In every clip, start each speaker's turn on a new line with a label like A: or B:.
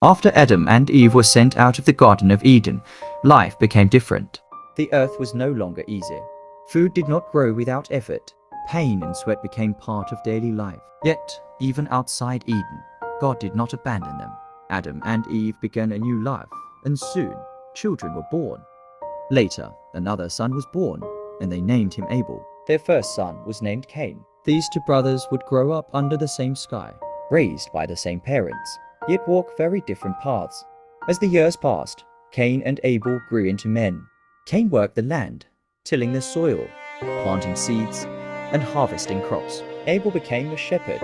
A: After Adam and Eve were sent out of the Garden of Eden, life became different. The earth was no longer easy. Food did not grow without effort. Pain and sweat became part of daily life. Yet, even outside Eden, God did not abandon them. Adam and Eve began a new life, and soon, children were born. Later, another son was born, and they named him Abel. Their first son was named Cain. These two brothers would grow up under the same sky, raised by the same parents, yet walk very different paths. As the years passed, Cain and Abel grew into men. Cain worked the land, tilling the soil, planting seeds, and harvesting crops. Abel became a shepherd,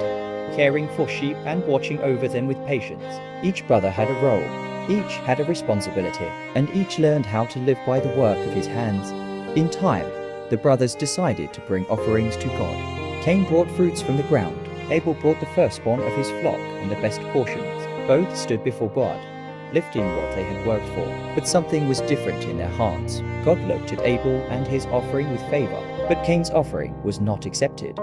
A: caring for sheep and watching over them with patience. Each brother had a role, each had a responsibility, and each learned how to live by the work of his hands. In time, the brothers decided to bring offerings to God. Cain brought fruits from the ground. Abel brought the firstborn of his flock and the best portions. Both stood before God, lifting what they had worked for. But something was different in their hearts. God looked at Abel and his offering with favor, but Cain's offering was not accepted.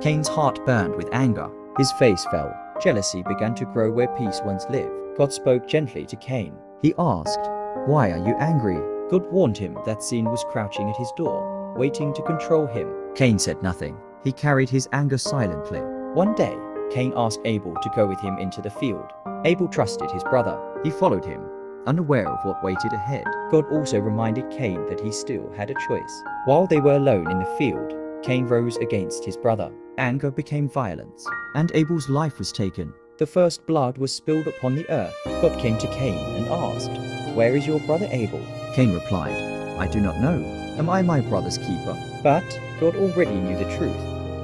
A: Cain's heart burned with anger. His face fell. Jealousy began to grow where peace once lived. God spoke gently to Cain. He asked, "Why are you angry?" God warned him that sin was crouching at his door, waiting to control him. Cain said nothing. He carried his anger silently. One day, Cain asked Abel to go with him into the field. Abel trusted his brother. He followed him, unaware of what waited ahead. God also reminded Cain that he still had a choice. While they were alone in the field, Cain rose against his brother. Anger became violence, and Abel's life was taken. The first blood was spilled upon the earth. God came to Cain and asked, "Where is your brother Abel?" Cain replied, "I do not know. Am I my brother's keeper?" But God already knew the truth.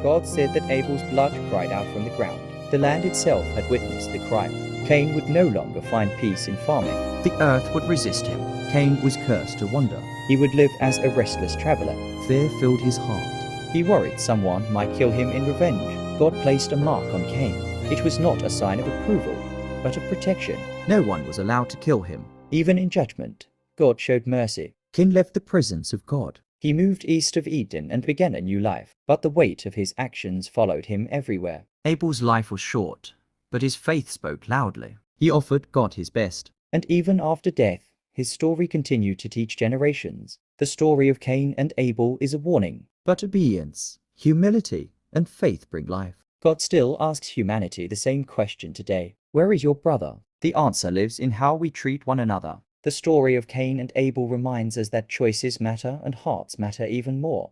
A: God said that Abel's blood cried out from the ground. The land itself had witnessed the crime. Cain would no longer find peace in farming. The earth would resist him. Cain was cursed to wander. He would live as a restless traveler. Fear filled his heart. He worried someone might kill him in revenge. God placed a mark on Cain. It was not a sign of approval, but of protection. No one was allowed to kill him. Even in judgment, God showed mercy. Cain left the presence of God. He moved east of Eden and began a new life, but the weight of his actions followed him everywhere. Abel's life was short, but his faith spoke loudly. He offered God his best, and even after death, his story continued to teach generations. The story of Cain and Abel is a warning, but obedience, humility, and faith bring life. God still asks humanity the same question today. Where is your brother? The answer lives in how we treat one another. The story of Cain and Abel reminds us that choices matter and hearts matter even more.